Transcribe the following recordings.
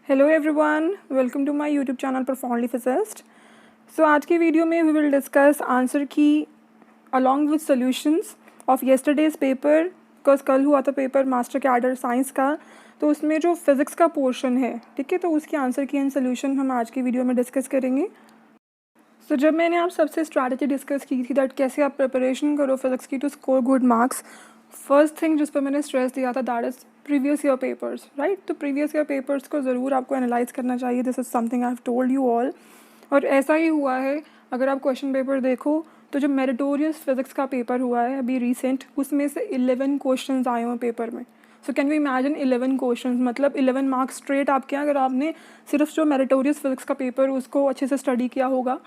Hello everyone, welcome to my YouTube channel profoundly physicist. So आज की video में we will discuss answer key along with solutions of yesterday's paper. Because कल हुआ था paper master cadre science का, तो उसमें जो फिज़िक्स का पोर्शन है, ठीक है, तो उसके आंसर की एंड सोल्यूशन हम आज की वीडियो में डिस्कस करेंगे। सो जब मैंने आप सबसे स्ट्रैटेजी डिस्कस की थी दैट कैसे आप प्रिपरेशन करो फिज़िक्स की to score good marks, first thing जिस पर मैंने स्ट्रेस दिया था that is previous year papers, right. तो प्रीवियस ईयर पेपर्स को ज़रूर आपको एनालाइज करना चाहिए। This is something I have told you all, और ऐसा ही हुआ है। अगर आप क्वेश्चन पेपर देखो तो जो मेरिटोरियस फिज़िक्स का पेपर हुआ है अभी रिसेंट, उसमें से 11 क्वेश्चन आए हुए पेपर में। So can we imagine 11 question, मतलब 11 मार्क्स स्ट्रेट आपके, अगर आपने सिर्फ जो मेरिटोरियस फिज़िक्स का पेपर उसको अच्छे से स्टडी किया होगा।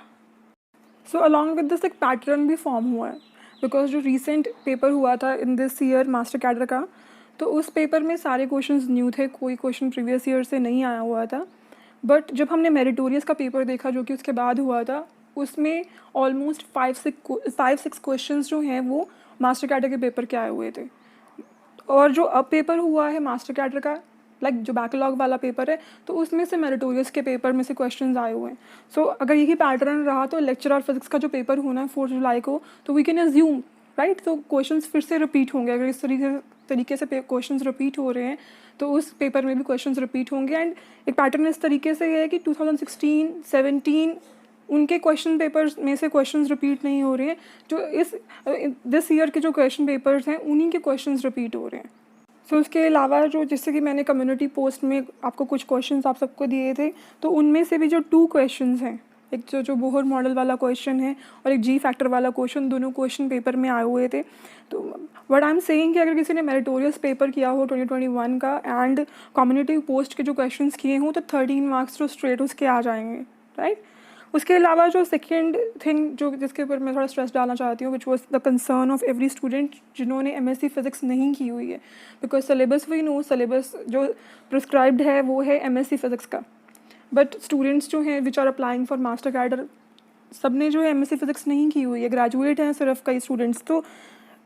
सो अलॉन्ग विद दिस एक पैटर्न भी फॉर्म हुआ है, बिकॉज जो रीसेंट पेपर हुआ था in this year master cadre का, तो उस पेपर में सारे क्वेश्चंस न्यू थे, कोई क्वेश्चन प्रीवियस ईयर से नहीं आया हुआ था। बट जब हमने मेरिटोरियस का पेपर देखा जो कि उसके बाद हुआ था, उसमें ऑलमोस्ट 5-6 क्वेश्चंस जो हैं वो मास्टर कैडर के पेपर के आए हुए थे। और जो अब पेपर हुआ है मास्टर कैडर का, लाइक जो बैकलॉग वाला पेपर है, तो उसमें से मेरिटोरियस के पेपर में से क्वेश्चंस आए हुए हैं। सो अगर यही पैटर्न रहा तो लेक्चर और फिजिक्स का जो पेपर होना है 4 जुलाई को, तो वी कैन अज्यूम, राइट, तो क्वेश्चंस फिर से रिपीट होंगे। अगर इस तरीके से क्वेश्चंस रिपीट हो रहे हैं तो उस पेपर में भी क्वेश्चंस रिपीट होंगे। एंड एक पैटर्न इस तरीके से है कि 2016-17 उनके क्वेश्चन पेपर्स में से क्वेश्चंस रिपीट नहीं हो रहे हैं, जो दिस ईयर के जो क्वेश्चन पेपर्स हैं उन्हीं के क्वेश्चंस रिपीट हो रहे हैं। सो उसके अलावा जो, जैसे कि मैंने कम्युनिटी पोस्ट में आपको कुछ क्वेश्चंस आप सबको दिए थे, तो उनमें से भी जो 2 क्वेश्चंस हैं, एक जो बोहर मॉडल वाला क्वेश्चन है और एक जी फैक्टर वाला क्वेश्चन, दोनों क्वेश्चन पेपर में आए हुए थे। तो व्हाट आई एम सेइंग कि अगर किसी ने मेरिटोरियस पेपर किया हो 2021 का एंड कम्युनिटी पोस्ट के जो क्वेश्चंस किए हों, तो 13 मार्क्स तो स्ट्रेट उसके आ जाएंगे, राइट। उसके अलावा जो सेकेंड थिंग जो जिसके ऊपर मैं थोड़ा स्ट्रेस डालना चाहती हूँ, which was the concern of every student जिन्होंने एमएससी फिज़िक्स नहीं की हुई है, because syllabus we know, syllabus जो प्रिस्क्राइब्ड है वो है एमएससी फिज़िक्स का। बट स्टूडेंट्स जो हैं which are applying for master cadre, सब ने जो है एमएससी फिज़िक्स नहीं की हुई है, ग्रेजुएट हैं सिर्फ कई स्टूडेंट्स। तो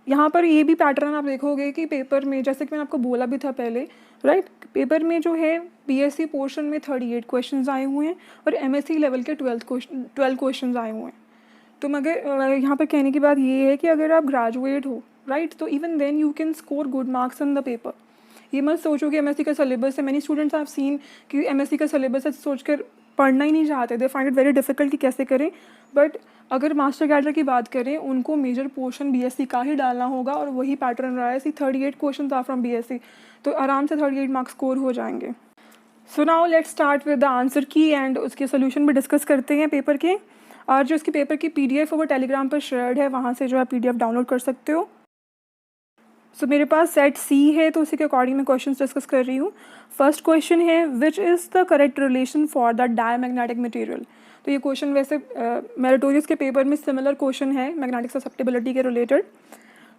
यहाँ पर ये भी पैटर्न आप देखोगे कि पेपर में, जैसे कि मैंने आपको बोला भी था पहले, राइट, पेपर में जो है बीएससी पोर्शन में 38 क्वेश्चंस आए हुए हैं और एमएससी लेवल के 12 क्वेश्चंस आए हुए हैं। तो मगर यहाँ पर कहने की बात ये है कि अगर आप ग्रेजुएट हो, राइट, तो even then you can score good marks in the paper. ये मत सोचो कि एमएससी का सिलेबस है। मैनी स्टूडेंट्स हैव सीन कि एमएससी का सिलेबस है सोच कर पढ़ना ही नहीं चाहते, they find it very difficult कि कैसे करें। बट अगर मास्टर कैडर की बात करें, उनको मेजर पोर्शन बीएससी का ही डालना होगा, और वही पैटर्न रहा है। 38 क्वेश्चन आर फ्रॉम बीएससी, तो आराम से 38 मार्क्स स्कोर हो जाएंगे। So now let's start with the answer की एंड उसके सोल्यूशन भी डिस्कस करते हैं पेपर के। और जो इसकी पेपर की पीडीएफ है वो टेलीग्राम पर शेयर्ड है, वहाँ से जो है पीडीएफ डाउनलोड कर सकते हो। सो मेरे पास सेट सी है, तो उसी के अकॉर्डिंग मैं क्वेश्चंस डिस्कस कर रही हूँ। फर्स्ट क्वेश्चन है, which is the correct relation for the diamagnetic material. तो ये क्वेश्चन वैसे मेरिटोरियस के पेपर में सिमिलर क्वेश्चन है मैग्नेटिक ससेप्टिबिलिटी के रिलेटेड।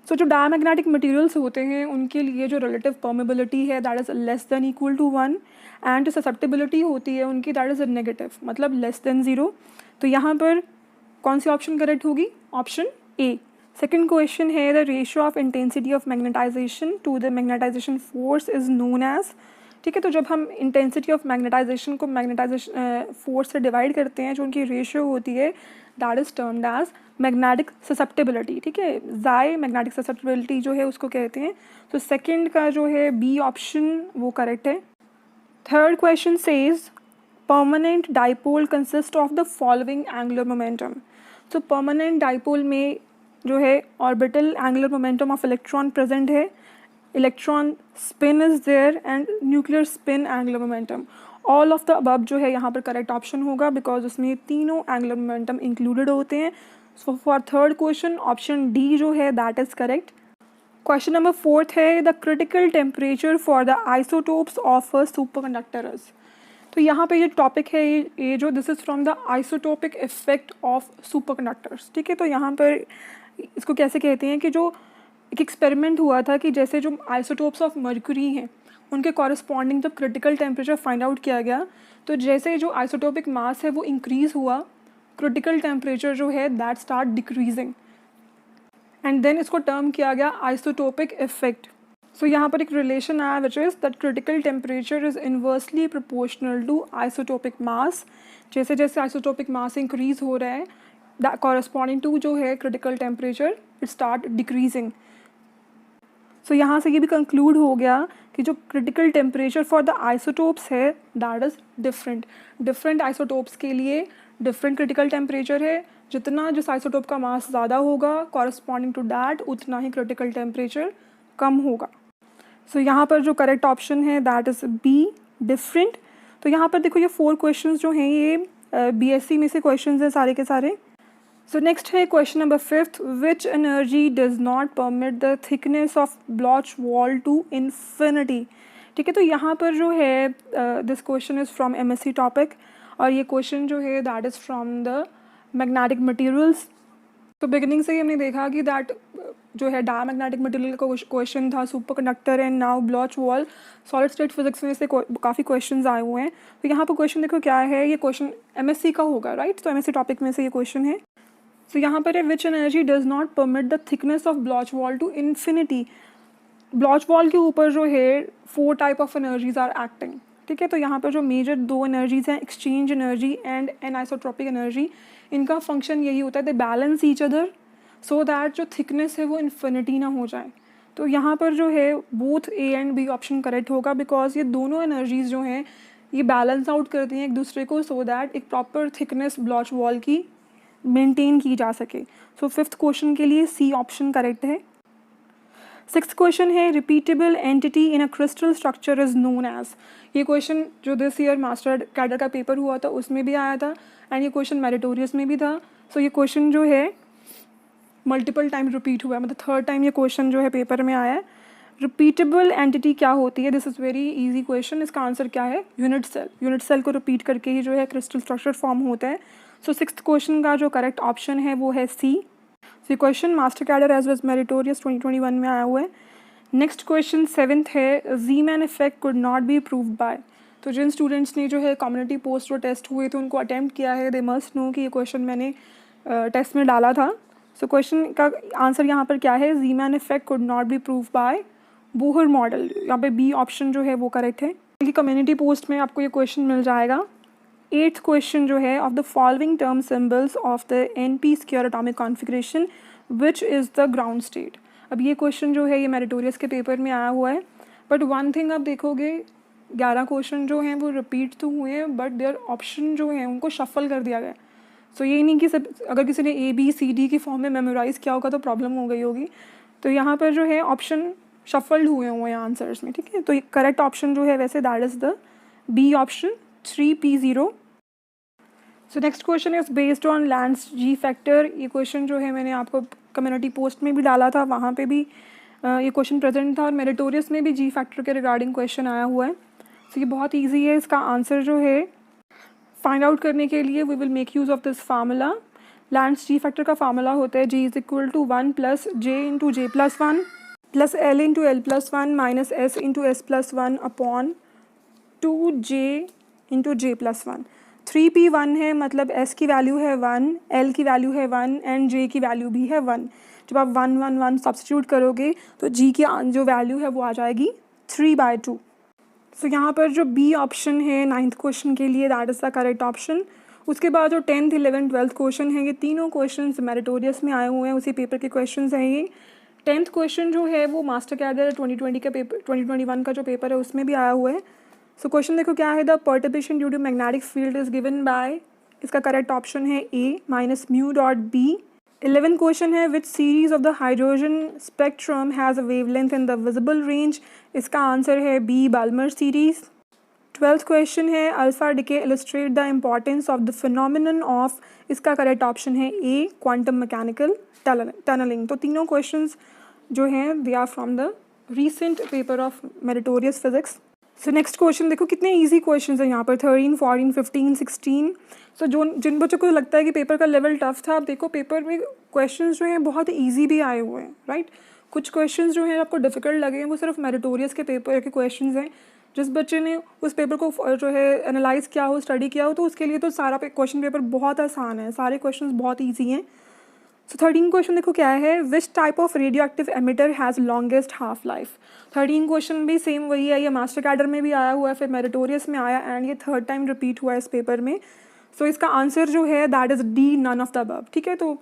सो जो डायमैग्नेटिक मटेरियल्स होते हैं उनके लिए जो रिलेटिव परमेबिलिटी है that is less than equal to 1, and जो ससेप्टिबिलिटी होती है उनकी दैट इज़ नेगेटिव, मतलब लेस देन 0। तो यहाँ पर कौन सी ऑप्शन करेक्ट होगी? ऑप्शन ए। सेकेंड क्वेश्चन है, the ratio of intensity of magnetization to the magnetization force is known as. ठीक है, तो जब हम इंटेंसिटी ऑफ मैग्नेटाइजेशन को मैग्नेटाइजेशन फोर्स से डिवाइड करते हैं, जो उनकी रेशियो होती है that is termed as magnetic susceptibility. ठीक है, जाई मैग्नेटिक ससेप्टिबिलिटी जो है उसको कहते हैं। तो सेकेंड का जो है बी ऑप्शन वो करेक्ट है। Third question says permanent dipole consist of the following angular momentum. तो परमानेंट डाइपोल में जो है orbital angular momentum of electron present है, electron spin is there, and nuclear spin angular momentum. All of the above जो है यहाँ पर correct option होगा, बिकॉज उसमें तीनों एंगुलर मोमेंटम इंक्लूडेड होते हैं। So for third question option D जो है that is correct. Question number fourth है, the critical temperature for the isotopes of a superconductor is. तो यहाँ पे ये टॉपिक है, ये जो this is from the isotopic effect of superconductors. ठीक है, तो यहाँ पर इसको कैसे कहते हैं कि जो एक एक्सपेरिमेंट हुआ था कि जैसे जो आइसोटोप्स ऑफ मर्क्यूरी हैं उनके कॉरस्पॉन्डिंग जब क्रिटिकल टेम्परेचर फाइंड आउट किया गया, तो जैसे जो आइसोटोपिक मास है वो इंक्रीज़ हुआ, क्रिटिकल टेम्परेचर जो है that start decreasing, and then इसको टर्म किया गया आइसोटोपिक इफेक्ट। सो यहाँ पर एक रिलेशन आया which is that critical temperature is inversely proportional to isotopic mass. जैसे जैसे आइसोटोपिक मास इंक्रीज हो रहा है दैट कॉरस्पॉन्डिंग टू जो है critical temperature it start decreasing. So यहाँ से ये भी कंक्लूड हो गया कि जो critical temperature for the isotopes है that is different. Different isotopes के लिए डिफरेंट क्रिटिकल टेम्परेचर है। जितना जिस आइसोटोप का मास ज़्यादा होगा कॉरस्पॉन्डिंग टू दैट उतना ही क्रिटिकल टेम्परेचर कम होगा। सो यहाँ पर जो करेक्ट ऑप्शन है दैट इज़ बी, डिफरेंट। तो यहाँ पर देखो ये 4 क्वेश्चंस जो हैं ये बीएससी में से क्वेश्चंस हैं सारे के सारे। सो नेक्स्ट है question number 5th, which energy does not permit the thickness of Bloch wall to infinity. ठीक है, तो यहाँ पर जो है this question is from MSc topic और ये क्वेश्चन जो है that is from the magnetic materials. तो बिगिनिंग से ही हमने देखा कि दैट जो है डायमैग्नेटिक मटेरियल का क्वेश्चन था, superconductor and now Bloch wall. Solid state physics में से काफ़ी क्वेश्चंस आए हुए हैं। तो यहाँ पर क्वेश्चन देखो क्या है, ये क्वेश्चन एमएससी का होगा राइट। तो एमएससी टॉपिक में से ये क्वेश्चन है। तो यहाँ पर है which energy does not permit the thickness of Bloch wall to infinity. Bloch wall के ऊपर जो है 4 type of energies are acting. ठीक है, तो यहाँ पर जो मेजर 2 एनर्जीज हैं, exchange energy and anisotropic energy, इनका फंक्शन यही होता है they balance each other so that जो थिकनेस है वो इन्फिनिटी ना हो जाए। तो यहाँ पर जो है both A and B option correct होगा बिकॉज ये दोनों एनर्जीज जो हैं ये बैलेंस आउट करती हैं एक दूसरे को सो दैट एक प्रॉपर थिकनेस ब्लॉच वॉल की मेंटेन की जा सके। सो 5th क्वेश्चन के लिए सी ऑप्शन करेक्ट है। 6th क्वेश्चन है repeatable entity in a crystal structure is known as. ये क्वेश्चन जो दिस ईयर मास्टर कैडर का पेपर हुआ था उसमें भी आया था एंड ये क्वेश्चन मेरिटोरियस में भी था। सो ये क्वेश्चन जो है मल्टीपल टाइम रिपीट हुआ है, मतलब 3rd टाइम ये क्वेश्चन जो है पेपर में आया है। रिपीटेबल एंटिटी क्या होती है, this is very easy question. इसका आंसर क्या है, यूनिट सेल। यूनिट सेल को रिपीट करके ही जो है क्रिस्टल स्ट्रक्चर फॉर्म होता है। सो 6th क्वेश्चन का जो करेक्ट ऑप्शन है वो है C. So question master cadre as well meritorious 2021 में आया हुआ है। नेक्स्ट क्वेश्चन 7th है Zeeman effect could not be proved by. तो जिन स्टूडेंट्स ने जो है कम्युनिटी पोस्ट और टेस्ट हुए थे उनको अटैम्प्ट किया है दे मस्ट नो कि ये क्वेश्चन मैंने टेस्ट में डाला था। सो क्वेश्चन का आंसर यहाँ पर क्या है, Zeeman effect could not be prove by Bohr model. यहाँ पे बी ऑप्शन जो है वो करेक्ट है क्योंकि कम्युनिटी पोस्ट में आपको ये क्वेश्चन मिल जाएगा। 8th क्वेश्चन जो है of the following term symbols of the NP square atomic configuration which is the ground state. अब ये क्वेश्चन जो है ये मेरिटोरियस के पेपर में आया हुआ है बट वन थिंग आप देखोगे 11 क्वेश्चन जो हैं वो रिपीट तो हुए हैं बट देयर ऑप्शन जो हैं उनको शफल कर दिया गया। सो ये नहीं कि सब अगर किसी ने ABCD के फॉर्म में मेमोराइज़ किया होगा तो प्रॉब्लम हो गई होगी। तो यहाँ पर जो है ऑप्शन शफल्ड हुए हैं आंसर्स में। ठीक है, तो करेक्ट ऑप्शन जो है वैसे that is the B option 3P0। So next question is based on Lande's g factor. ये क्वेश्चन जो है मैंने आपको कम्युनिटी पोस्ट में भी डाला था, वहाँ पे भी ये क्वेश्चन प्रेजेंट था और मेरिटोरियस में भी जी फैक्टर के रिगार्डिंग क्वेश्चन आया हुआ है। तो ये बहुत ईजी है। इसका आंसर जो है फाइंड आउट करने के लिए we will make use of this formula. Lande's g factor का फार्मूला होता है G = 1 + J × J+1 + L × L+1 - S × S+1 upon 2J × J+1। 3P1 है मतलब S की वैल्यू है 1, L की वैल्यू है 1 एंड J की वैल्यू भी है 1। जब आप 1 1 1 सब्स्टिट्यूट करोगे तो G की जो वैल्यू है वो आ जाएगी 3/2। सो यहाँ पर जो बी ऑप्शन है 9th क्वेश्चन के लिए that is the correct option. उसके बाद जो 10th 11th 12th क्वेश्चन है ये तीनों क्वेश्चन मेरिटोरियस में आए हुए हैं, उसी पेपर के क्वेश्चन हैं ये। 10th क्वेश्चन जो है वो मास्टर कैडर 2020 का पेपर 2021 का जो पेपर है उसमें भी आया हुआ है। सो क्वेश्चन देखो क्या है, the perturbation due to magnetic field is given by, इसका करेक्ट ऑप्शन है ए -μ.b। 11th क्वेश्चन है which series of the hydrogen spectrum has a wavelength in the visible range, इसका आंसर है B Balmer series. 12th question है alpha decay illustrate the importance of the phenomenon of, इसका correct option है A quantum mechanical tunnelling. तो तीनों questions जो हैं they are from the recent paper of meritorious physics. So next question देखो कितने easy questions हैं यहाँ पर 13 14 15 16। सो जो जिन बच्चों को लगता है कि पेपर का लेवल टफ था, आप देखो पेपर में क्वेश्चंस जो हैं बहुत ईजी भी आए हुए हैं राइट। कुछ क्वेश्चंस जो हैं आपको डिफ़िकल्ट लगे हैं वो सिर्फ मेरिटोरियस के पेपर के क्वेश्चंस हैं। जिस बच्चे ने उस पेपर को जो है एनालाइज किया हो, स्टडी किया हो, तो उसके लिए तो सारा क्वेश्चन पेपर बहुत आसान है, सारे क्वेश्चंस बहुत ईजी हैं। सो 13 क्वेश्चन देखो क्या है, which type of radio active emitter has longest half life. 13 question भी सेम वही है, ये मास्टर कैडर में भी आया हुआ है, फिर मेरिटोरियस में आया एंड ये थर्ड टाइम रिपीट हुआ है इस पेपर में। सो इसका आंसर जो है that is D, none of the above. ठीक है, तो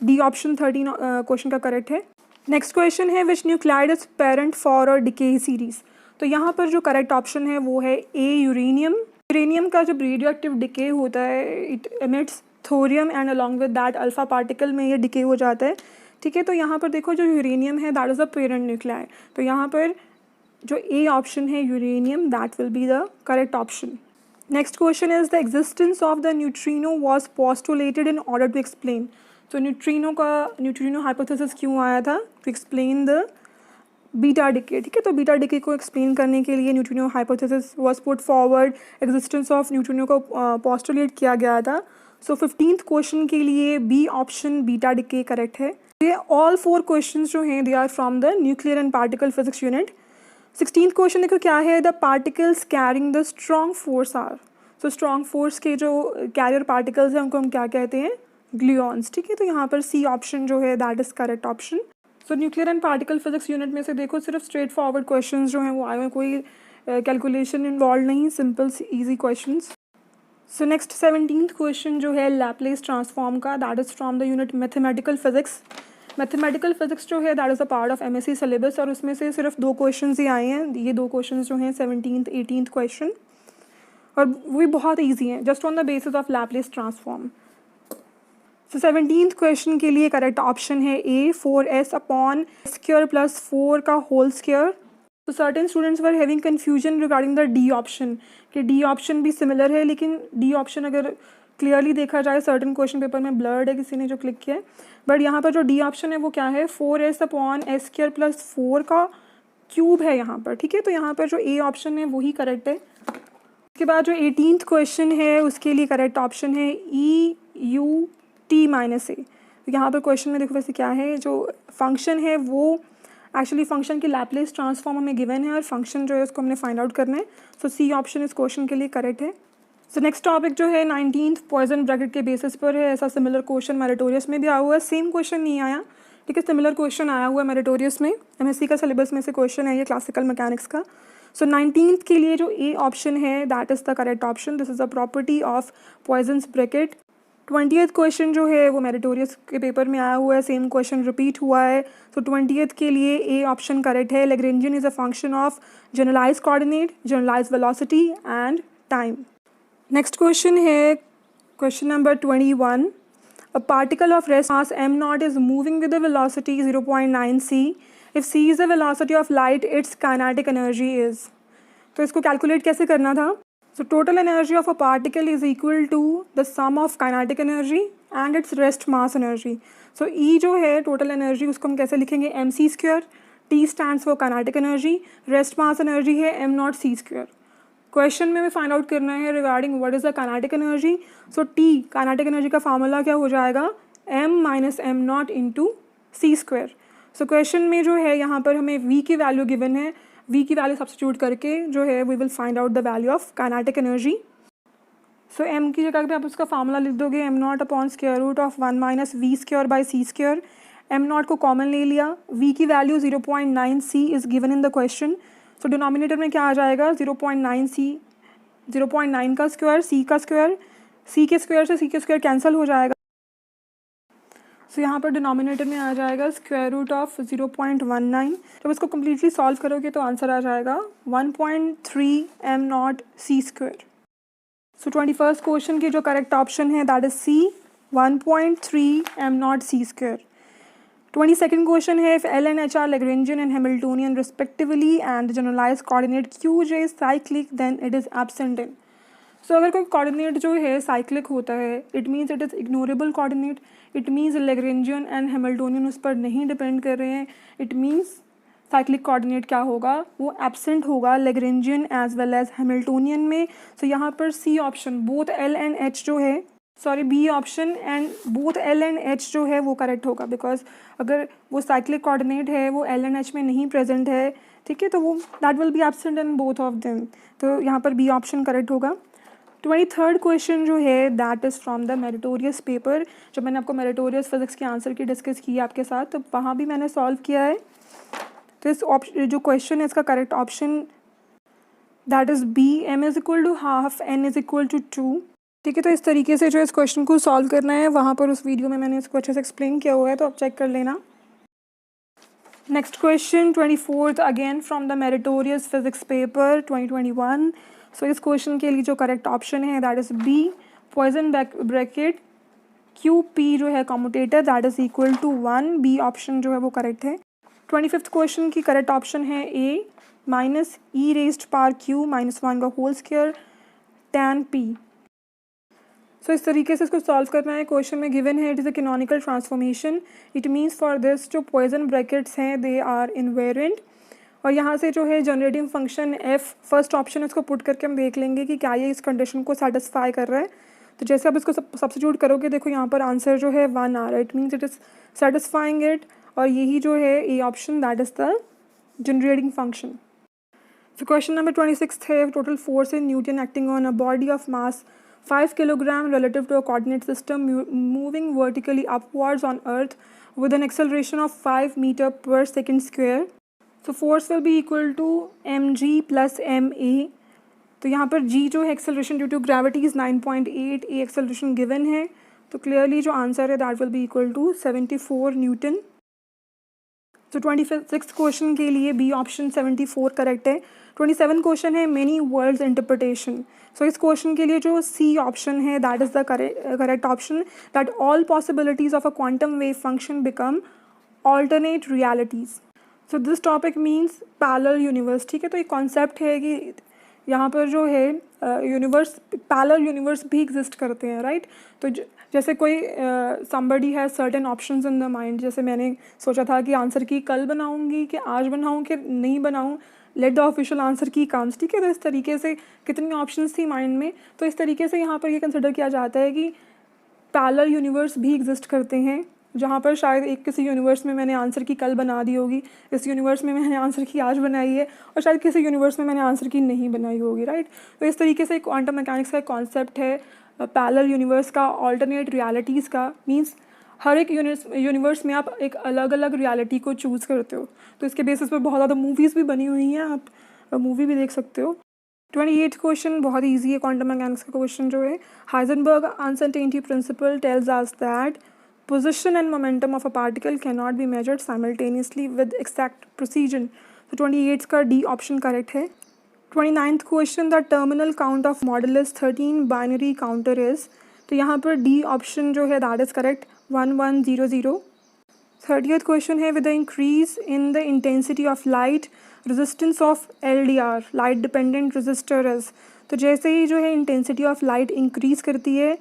डी ऑप्शन 13 क्वेश्चन का करेक्ट है। नेक्स्ट क्वेश्चन है which nuclide is parent for a decay series. तो यहाँ पर जो करेक्ट ऑप्शन है वो है ए, यूरेनियम। यूरेनियम का जब रेडियो एक्टिव डिके होता है it emits thorium and along with that alpha particle में ये डिके हो जाता है। ठीक है, तो यहाँ पर देखो जो यूरेनियम है that is a parent nuclei, तो यहाँ पर जो ए ऑप्शन है uranium that will be the correct option. Next question is the existence of the neutrino was postulated in order to explain. तो न्यूट्रिनो हाइपोथेसिस क्यों आया था, to explain the beta decay. ठीक है, तो बीटा डिके को explain करने के लिए neutrino hypothesis was put forward, existence of neutrino को पोस्टुलेट किया गया था। सो 15th क्वेश्चन के लिए B option beta decay correct है। ये ऑल 4 क्वेश्चन जो हैं they are from the nuclear and particle physics unit. 16th question देखो क्या है, the particles carrying the strong force are. So strong force के जो कैरियर पार्टिकल्स हैं उनको हम क्या कहते हैं, ग्लूऑन्स। ठीक है, तो यहाँ पर सी ऑप्शन जो है that is correct option. So nuclear and particle physics unit में से देखो सिर्फ स्ट्रेट फॉरवर्ड क्वेश्चन जो हैं वो आए हुए, कोई कैलकुलेशन इन्वॉल्व नहीं, simple easy question. So next 17th question जो है लैप्लेस ट्रांसफॉर्म का, that is from the unit mathematical physics. Mathematical physics जो है that is a part of MSc syllabus और उसमें से सिर्फ 2 क्वेश्चन ही आए हैं। ये 2 क्वेश्चन जो हैं 17th 18th क्वेश्चन, और वो भी बहुत ईजी हैं, just on the basis of Laplace transform. So 17th question के लिए करेक्ट ऑप्शन है ए, 4s अपॉन स्क्वायर प्लस 4 का होल स्क्वायर। तो certain students were having confusion regarding the D option, कि डी ऑप्शन भी सिमिलर है, लेकिन डी ऑप्शन अगर क्लियरली देखा जाए सर्टेन क्वेश्चन पेपर में ब्लर्ड है, किसी ने जो क्लिक किया है, बट यहाँ पर जो डी ऑप्शन है वो क्या है, 4s upon s square plus 4 का क्यूब है यहाँ पर। ठीक है, तो यहाँ पर जो ए ऑप्शन है वही करेक्ट है। उसके बाद जो 18th क्वेश्चन है उसके लिए करेक्ट ऑप्शन है ई यू टी माइनस ए। तो यहाँ पर क्वेश्चन में देखो वैसे क्या है, जो फंक्शन है वो एक्चुअली फंक्शन की लैप्लेस ट्रांसफॉर्म हमें गिवन है और फंक्शन जो है उसको हमने फाइंड आउट करना है। सो सी ऑप्शन इस क्वेश्चन के लिए करेक्ट है। सो नेक्स्ट टॉपिक जो है 19th पॉइजन ब्रैकेट के बेसिस पर है। ऐसा सिमिलर क्वेश्चन मेरिटोरियस में भी आया हुआ है, सेम क्वेश्चन नहीं आया, ठीक है, सिमिलर क्वेश्चन आया हुआ है मेरिटोरियस में। MSc का सिलेबस में से क्वेश्चन है ये क्लासिकल मैकेनिक्स का। सो 19th के लिए जो ए ऑप्शन है that is the correct option, this is a property of Poisson's bracket. 20th question जो है वो मेरिटोरियस के पेपर में आया हुआ है, सेम क्वेश्चन रिपीट हुआ है। सो 20th के लिए ए ऑप्शन करेक्ट है। Lagrangian is a function of generalize coordinate, generalize velocity and time. Next question है question number 21। A particle of rest mass m0 is moving with the velocity 0.9 c। If c is the velocity of light its kinetic energy is. तो इसको calculate कैसे करना था। So total energy of a particle is equal to the sum of kinetic energy and its rest mass energy. So E जो है total energy उसको हम कैसे लिखेंगे, mc square, T stands for kinetic energy, rest mass energy है m0 c square। Question में find out करना है regarding what is the kinetic energy. So T kinetic energy का फार्मूला क्या हो जाएगा, m minus m0 into C square. So question में जो है यहाँ पर हमें V की वैल्यू गिवन है, V की वैल्यू सब्स्टिट्यूट करके जो है we will find out the value of kinetic energy. So m की जगह पे आप उसका फार्मूला लिख दोगे m0 upon square root of 1 minus V square by C square. m0 को कॉमन ले लिया, V की value 0.9 c is given in the question. So denominator में क्या आ जाएगा, 0.9 c, 0.9 का स्क्वायर, c का स्क्वायर, c के स्क्वायर से c के स्क्वायर कैंसिल हो जाएगा। सो यहाँ पर डिनोमिनेटर में आ जाएगा स्क्वायर रूट ऑफ 0.19। जब इसको कम्प्लीटली सॉल्व करोगे तो आंसर आ जाएगा 1.3 m0 c स्क्वायर। सो 21st क्वेश्चन की जो करेक्ट ऑप्शन है that is C, 1.3 m0 c square. 22nd question है if L and H are Lagrangian and Hamiltonian respectively and the generalized coordinate QJ is cyclic then it is absent in। सो अगर कोई coordinate जो है cyclic होता है it means it is ignorable coordinate, it means Lagrangian and Hamiltonian उस पर नहीं depend कर रहे हैं, इट मीन्स साइक्लिक कोऑर्डिनेट क्या होगा, वो एब्सेंट होगा Lagrangian as well as Hamiltonian में। सो यहाँ पर C option both L and H जो है, sorry B option and both L and H जो है वो करेक्ट होगा, बिकॉज अगर वो साइक्लिक कोऑर्डिनेट है वो L एंड H में नहीं प्रेजेंट है, ठीक है, तो वो that will B absent in both of them. तो यहाँ पर बी ऑप्शन करेक्ट होगा। 23rd क्वेश्चन जो है that is from the meritorious paper. जब मैंने आपको मेरिटोरियस फिजिक्स के आंसर की डिस्कस की आपके साथ, तो वहाँ भी मैंने सॉल्व किया है। तो इस ऑप्शन जो क्वेश्चन है इसका correct option that is B, m is equal to half n is equal to 2। ठीक है, तो इस तरीके से जो इस क्वेश्चन को सॉल्व करना है, वहाँ पर उस वीडियो में मैंने इसको अच्छे से एक्सप्लेन किया हुआ है, तो आप चेक कर लेना। Next question 24th again from the meritorious physics paper 2021। So इस क्वेश्चन के लिए जो करेक्ट ऑप्शन है that is B, Poisson bracket Q P जो है commutator that is equal to 1। B option जो है वो करेक्ट है। 25th क्वेश्चन की करेक्ट ऑप्शन है ए, माइनस ई रेज्ड पावर क्यू माइनस 1 का होल स्क्वायर टैन पी। सो इस तरीके से इसको सॉल्व करना है। क्वेश्चन में गिवन है it is a canonical transformation, it means for this जो पॉइजन ब्रैकेट्स हैं दे आर इनवेरिएंट। और यहाँ से जो है generating function F, first option इसको पुट करके हम देख लेंगे कि क्या ये इस कंडीशन को सेटिस्फाई कर रहा है। तो जैसे आप इसको सब्स्टिट्यूट करोगे, देखो यहाँ पर आंसर जो है 1 आ रहा है, it means it is satisfying it. और यही जो है A option that is the generating function. So question number 26 है total force in Newton acting on a body of mass 5 kilogram relative to a coordinate system moving vertically upwards on earth with an acceleration of 5 meter per second square. So force will be equal to mg plus ma. तो यहाँ पर g जो है acceleration due to gravity is 9.8, a acceleration given है, तो clearly जो answer है that will be equal to 74 Newton. तो 26 क्वेश्चन के लिए बी ऑप्शन 74 करेक्ट है। 27 क्वेश्चन है मेनी वर्ल्ड्स इंटरप्रिटेशन। सो इस क्वेश्चन के लिए जो सी ऑप्शन है that is the correct option, that all possibilities of a quantum wave function become alternate realities. So this topic means parallel universe. ठीक है, तो एक कॉन्सेप्ट है कि यहाँ पर जो है यूनिवर्स, पैरेलल यूनिवर्स भी एग्जिस्ट करते हैं, राइट। तो जैसे कोई somebody has certain options in the mind, जैसे मैंने सोचा था कि आंसर की कल बनाऊंगी कि आज बनाऊं कि नहीं बनाऊं, लेट द ऑफिशियल आंसर की कम्स। ठीक है, तो इस तरीके से कितनी ऑप्शंस थी माइंड में, तो इस तरीके से यहाँ पर ये कंसिडर किया जाता है कि पैरेलल यूनिवर्स भी एग्जिस्ट करते हैं, जहाँ पर शायद एक किसी यूनिवर्स में मैंने आंसर की कल बना दी होगी, इस यूनिवर्स में मैंने आंसर की आज बनाई है, और शायद किसी यूनिवर्स में मैंने आंसर की नहीं बनाई होगी, राइट। तो इस तरीके से क्वांटम मैकेनिक्स का कॉन्सेप्ट है पैरेलल यूनिवर्स का, ऑल्टरनेट रियलिटीज़ का। मीन्स हर एक यूनिवर्स में आप एक अलग अलग रियलिटी को चूज़ करते हो, तो इसके बेसिस पे बहुत ज़्यादा मूवीज़ भी बनी हुई हैं, आप मूवी भी देख सकते हो। 28 क्वेश्चन बहुत ईजी है, क्वांटम मैकेनिक्स का क्वेश्चन जो है। Heisenberg uncertainty principle tells us that position and momentum of a particle cannot be measured simultaneously with exact precision. So 28 का D ऑप्शन करेक्ट है। 29th question the terminal count of modulus 13 binary counter is, तो यहाँ पर D option जो है that is correct 1100। 30th question है with the increase in the intensity of light resistance of LDR light dependent resistor is, तो जैसे ही जो है इंटेंसिटी ऑफ लाइट इंक्रीज़ करती है,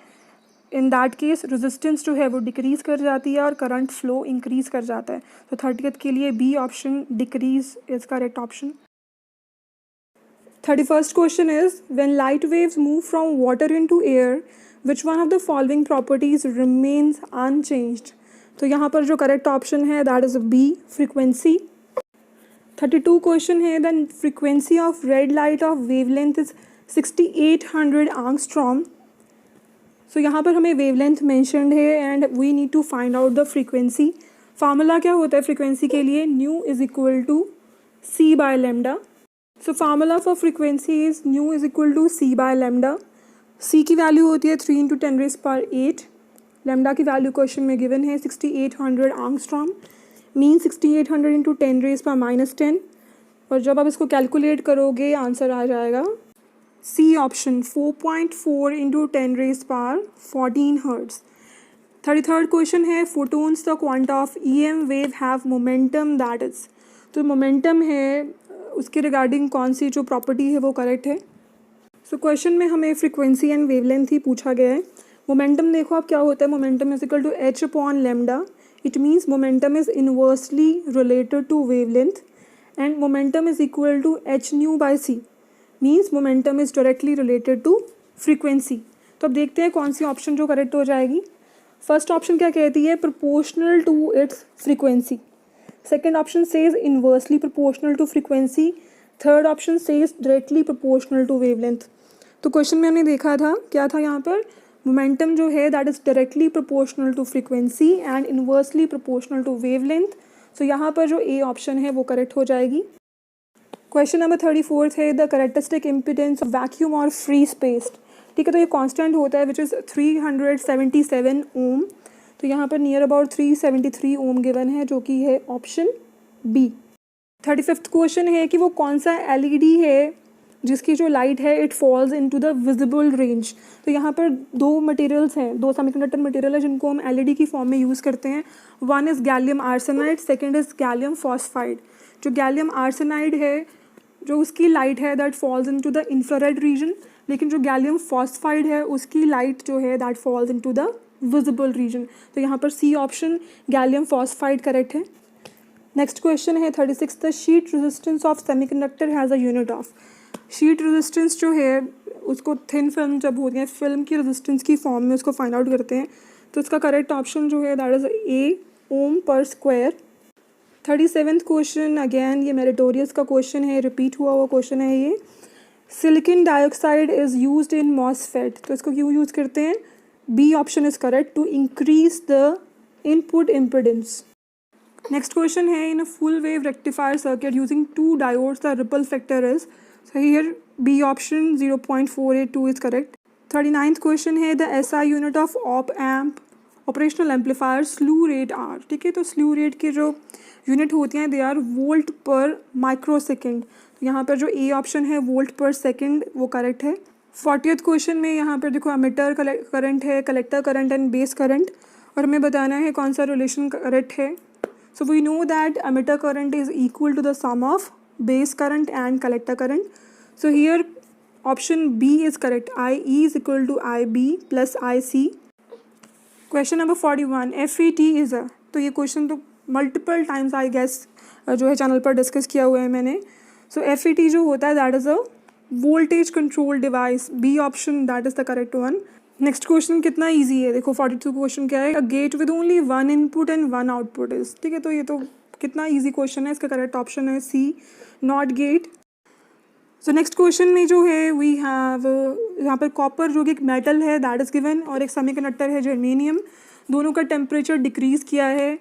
इन दैट केस रेजिस्टेंस जो है वो डिक्रीज़ कर जाती है और करंट फ्लो इंक्रीज़ कर जाता है। तो 30th के लिए B option decrease is correct option. 31st question is when light waves move from water into air which one of the following properties remains unchanged, तो यहाँ पर जो करेक्ट ऑप्शन है that is B frequency. 32 question है the frequency of red light of wavelength is 6800 angstrom. So यहाँ पर हमें wavelength mentioned है and we need to find out the frequency. Formula क्या होता है फ्रीक्वेंसी के लिए, nu is equal to c by lambda. So formula for frequency is nu is equal to c by lambda. C की value होती है 3 × 10⁸, lambda की value question में गिवन है 6800 एंगस्ट्रॉम, मीन 6800 × 10⁻⁻10, और जब आप इसको कैलकुलेट करोगे आंसर आ जाएगा C option 4.4 × 10⁻14 hertz. 33rd question है photons the quanta of EM wave have momentum that is, तो मोमेंटम है उसके रिगार्डिंग कौन सी जो प्रॉपर्टी है वो करेक्ट है। सो क्वेश्चन में हमें फ्रीक्वेंसी एंड वेवलेंथ ही पूछा गया है। मोमेंटम देखो आप क्या होता है, momentum is equal to h/λ, it means momentum is inversely related to wavelength and momentum is equal to h/c, means momentum is directly related to frequency. तो अब देखते हैं कौन सी ऑप्शन जो करेक्ट हो जाएगी। फर्स्ट ऑप्शन क्या कहती है, proportional to its frequency. Second option says inversely proportional to frequency. Third option says directly proportional to wavelength. तो क्वेश्चन में हमने देखा था क्या था यहाँ पर, मोमेंटम जो है that is directly proportional to frequency and inversely proportional to wavelength. So यहाँ पर जो ए ऑप्शन है वो करेक्ट हो जाएगी। क्वेश्चन नंबर 34 है the characteristic impedance of vacuum और फ्री स्पेस। ठीक है, तो ये कांस्टेंट होता है विच इज़ 377 ओम। तो यहाँ पर नियर अबाउट 373 ओम गिवन है जो कि है ऑप्शन बी। 35th क्वेश्चन है कि वो कौन सा एलईडी है जिसकी जो लाइट है it falls into the visible range. तो यहाँ पर दो मटेरियल्स हैं, दो सेमीकंडक्टर मटेरियल है जिनको हम एलईडी की फॉर्म में यूज़ करते हैं। One is gallium arsenide, second is gallium phosphide. जो गैलियम आर्सेनाइड है जो उसकी लाइट है that falls into the infrared region, लेकिन जो गैलियम फॉस्फाइड है उसकी लाइट जो है that falls into the visible region. तो यहाँ पर C option gallium phosphide correct है। नेक्स्ट क्वेश्चन है 36 the sheet resistance of semiconductor has a unit of. Sheet resistance जो है उसको थिन फिल्म जब होती है फिल्म की रेजिस्टेंस की फॉर्म में उसको फाइंड आउट करते हैं। तो इसका करेक्ट ऑप्शन जो है that is a ohm per square. 37th question again ये मेरिटोरियस का क्वेश्चन है, रिपीट हुआ क्वेश्चन है ये। Silicon dioxide is used in MOSFET. तो इसको क्यों यूज़ करते हैं, B option is correct, to increase the input impedance. Next question है in a full wave rectifier circuit using two diodes the ripple factor is, so here B option 0.482 is correct. 39th question है the SI unit of op amp operational amplifier slew rate are. ठीक है, तो स्लू rate के जो unit होती हैं they are volt पर micro second. तो यहाँ पर जो ए ऑप्शन है वोल्ट पर सेकेंड वो करेक्ट है। 40th क्वेश्चन में यहाँ पर देखो एमिटर करंट है, collector current and base current, और हमें बताना है कौन सा रिलेशन करेक्ट है। So we know that emitter current is equal to the sum of base current and collector current. So here option B is correct. IE is equal to IB plus IC. Question number 41. FET is a, तो ये question तो multiple times I guess जो है channel पर discuss किया हुआ है मैंने। सो FET जो होता है that is a voltage control device. B option that is the correct one. Next question कितना इजी है देखो, 42 क्वेश्चन क्या है, a gate with only one input and one output is. ठीक है, तो ये तो कितना इजी क्वेश्चन है, इसका करेक्ट ऑप्शन है C not gate. So next question में जो है वी हैव यहाँ पर कॉपर जो कि एक मेटल है दैट इज़ गिवन, और एक सेमीकंडक्टर है जर्मेनियम, दोनों का टेम्परेचर डिक्रीज़ किया है।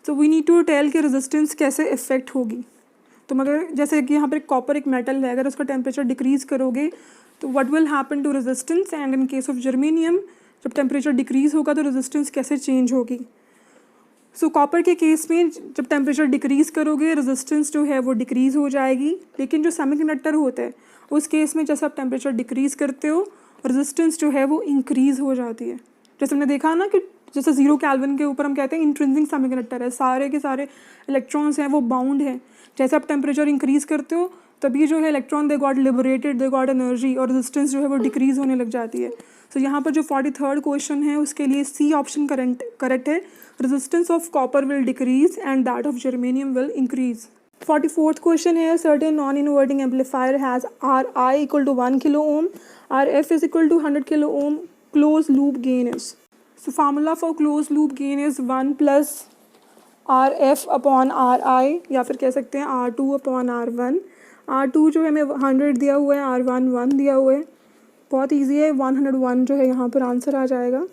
तो वी नीड टू टेल कि रेजिस्टेंस कैसे इफेक्ट होगी। तो मगर जैसे कि यहाँ पर कॉपर एक मेटल है, अगर उसका टेम्परेचर डिक्रीज़ करोगे तो what will happen to resistance, and in case of germanium जब टेम्परेचर डिक्रीज़ होगा तो रेजिस्टेंस कैसे चेंज होगी। सो कॉपर के केस में जब टेम्परेचर डिक्रीज़ करोगे रेजिस्टेंस जो है वो डिक्रीज़ हो जाएगी, लेकिन जो सेमीकंडक्टर होता है उस केस में जैसे आप टेम्परेचर डिक्रीज़ करते हो रेजिस्टेंस जो है वो इंक्रीज़ हो जाती है। जैसे हमने देखा ना कि जैसे 0 केल्विन के ऊपर हम कहते हैं इंट्रिंसिक सेमीकंडक्टर है, सारे के सारे इलेक्ट्रॉन्स हैं वो बाउंड हैं। जैसे आप टेम्परेचर इंक्रीज़ करते हो तभी जो है electron they got liberated, they got energy, और रेजिस्टेंस जो है वो डिक्रीज़ होने लग जाती है। सो यहाँ पर जो 43rd क्वेश्चन है उसके लिए सी ऑप्शन करेक्ट है, resistance of copper will decrease and that of germanium will increase. 44th question है certain non inverting amplifier has RI equal to 1 kilo ohm, RF is equal to 100 kilo ohm, close loop gain is. So formula for close loop gain is 1 plus RF upon RI, या फिर कह सकते हैं R2 upon R1। R2 जो है हमें 100 दिया हुआ है, R1 1 दिया हुआ है, बहुत इजी है, 101 जो है यहाँ पर आंसर आ जाएगा।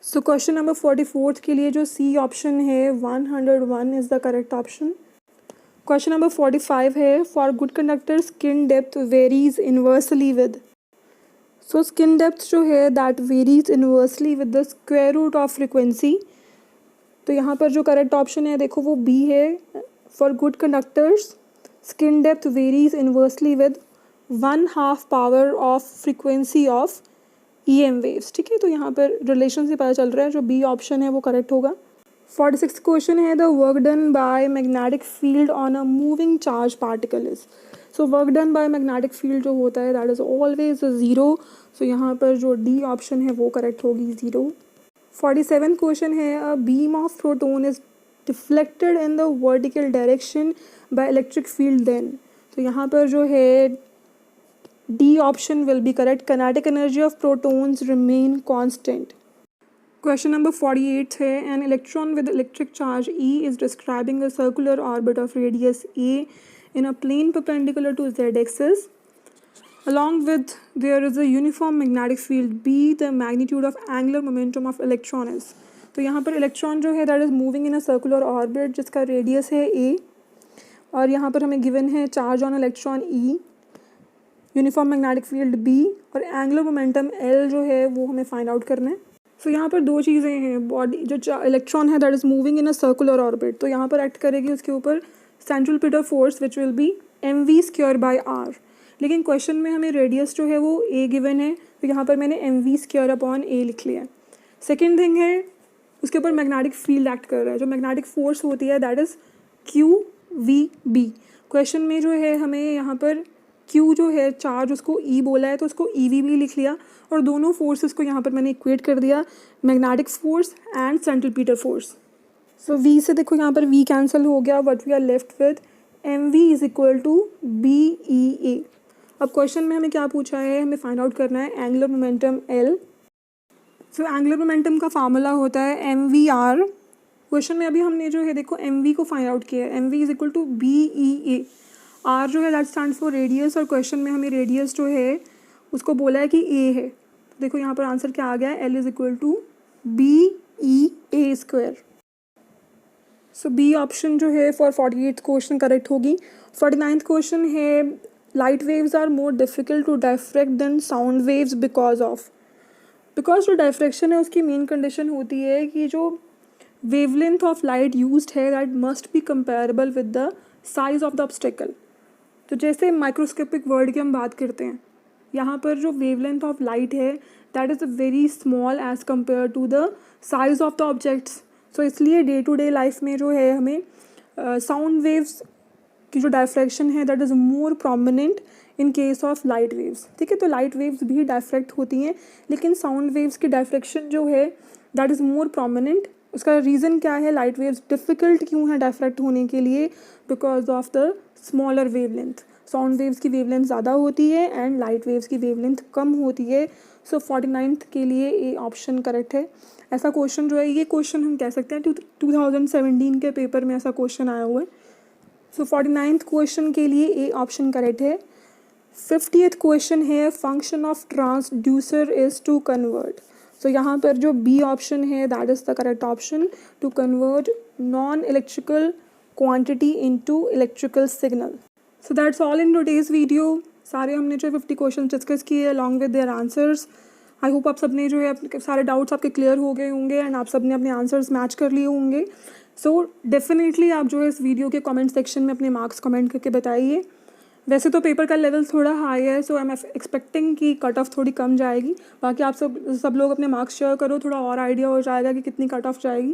सो क्वेश्चन नंबर 44 के लिए जो सी ऑप्शन है 101 is the correct option. Question number 45 है for good conductor skin depth varies inversely with. So skin depth जो है that varies inversely with the square root of frequency. तो यहाँ पर जो करेक्ट ऑप्शन है देखो वो बी है, for good conductors skin depth varies inversely with 1/2 power of frequency of EM waves. ठीक है, तो यहाँ पर रिलेशन से पता चल रहा है जो बी ऑप्शन है वो करेक्ट होगा। 46 क्वेश्चन है the work done by magnetic field on a moving charge particle is. So work done by magnetic field जो होता है दैट इज ऑलवेज 0। सो यहाँ पर जो डी ऑप्शन है वो करेक्ट होगी 0। 47 क्वेश्चन है a beam of proton is deflected in the vertical direction by electric field then. तो यहाँ पर जो है D option will be correct, kinetic energy of protons remain constant. Question number 48 है an electron with electric charge E is describing a circular orbit of radius A in a plane perpendicular to z axis. along with there is a uniform magnetic field B, the magnitude of angular momentum of electron is. तो यहाँ पर electron जो है that is moving in a circular orbit जिसका radius है a, और यहाँ पर हमें गिवन है charge on electron E, uniform magnetic field B और एंगुलर मोमेंटम L जो है वो हमें फाइंड आउट करना है. सो यहाँ पर दो चीज़ें हैं. बॉडी जो इलेक्ट्रॉन है that is moving in a circular orbit, तो यहाँ पर एक्ट करेगी उसके ऊपर centripetal force which will be mv²/r. लेकिन क्वेश्चन में हमें रेडियस जो है वो a गिवन है, तो यहाँ पर मैंने mv²/a लिख लिया है. सेकेंड थिंग है उसके ऊपर मैग्नेटिक फील्ड एक्ट कर रहा है. जो मैग्नेटिक फोर्स होती है दैट इज़ QVB. क्वेश्चन में जो है हमें यहाँ पर Q जो है चार्ज उसको E बोला है तो उसको EVB लिख लिया, और दोनों फोर्सेस को यहाँ पर मैंने इक्वेट कर दिया, magnetic force and centripetal force. So V से देखो यहाँ पर V कैंसिल हो गया, but we are left with mv = BEA. अब क्वेश्चन में हमें क्या पूछा है, हमें फाइंड आउट करना है angular momentum L. So angular momentum का फार्मूला होता है mvr. क्वेश्चन में अभी हमने जो है देखो mv को फाइंड आउट किया है, mv = BEA. r जो है दैट स्टैंड फॉर रेडियस, और क्वेश्चन में हमें रेडियस जो है उसको बोला है कि a है. तो देखो यहाँ पर आंसर क्या आ गया है, L = BEA². सो बी ऑप्शन जो है फॉर 48th क्वेश्चन करेक्ट होगी. 49th क्वेश्चन है light waves are more difficult to diffract than sound waves because जो डायफ्रैक्शन है उसकी मेन कंडीशन होती है कि जो वेवलेंथ ऑफ लाइट यूज्ड है that must be comparable with the size of the obstacle. तो जैसे माइक्रोस्कोपिक वर्ड की हम बात करते हैं, यहाँ पर जो वेवलेंथ ऑफ लाइट है that is very small as compare to the size of the objects. So इसलिए डे टू डे लाइफ में जो है हमें साउंड वेव्स की जो डायफ्रैक्शन है that is more prominent in case of light waves. ठीक है, तो लाइट वेव्स भी डायफ्रैक्ट होती हैं, लेकिन साउंड वेव्स की डायफ्रैक्शन जो है दैट इज़ मोर प्रोमिनेंट. उसका रीज़न क्या है, लाइट वेव्स डिफ़िकल्ट क्यों है डायफ्रैक्ट होने के लिए, because of the smaller wavelength. Sound waves की वेवलेंथ ज़्यादा होती है एंड लाइट वेव्स की वेवलेंथ कम होती है. सो 49th के लिए ए ऑप्शन करेक्ट है. ऐसा क्वेश्चन जो है, ये क्वेश्चन हम कह सकते हैं 2017 के पेपर में ऐसा क्वेश्चन आया हुआ है. सो 49th क्वेश्चन के लिए ए ऑप्शन करेक्ट है. 50th क्वेश्चन है function of transducer is to convert. So यहाँ पर जो बी ऑप्शन है that is the correct option, to convert non electrical quantity into electrical signal. So that's all in today's video. सारे हमने जो 50 question discuss किए along with their answers. I hope आप सब ने जो है सारे डाउट्स आपके क्लियर हो गए होंगे एंड आप सब ने अपने आंसर्स मैच कर लिए होंगे. सो डेफिनेटली आप जो है इस वीडियो के कमेंट सेक्शन में अपने मार्क्स कमेंट करके बताइए. वैसे तो पेपर का लेवल थोड़ा हाई है, सो आई एम एक्सपेक्टिंग कि कट ऑफ थोड़ी कम जाएगी. बाकी आप सब लोग अपने मार्क्स शेयर करो, थोड़ा और आइडिया हो जाएगा कि कितनी कट ऑफ जाएगी.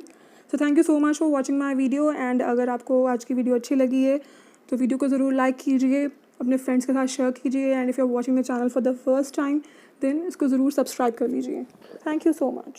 So thank you so much for watching my video. And अगर आपको आज की वीडियो अच्छी लगी है तो वीडियो को ज़रूर लाइक कीजिए, अपने फ्रेंड्स के साथ शेयर कीजिए, and if you are watching the channel for the first time then इसको ज़रूर सब्सक्राइब कर लीजिए. Thank you so much.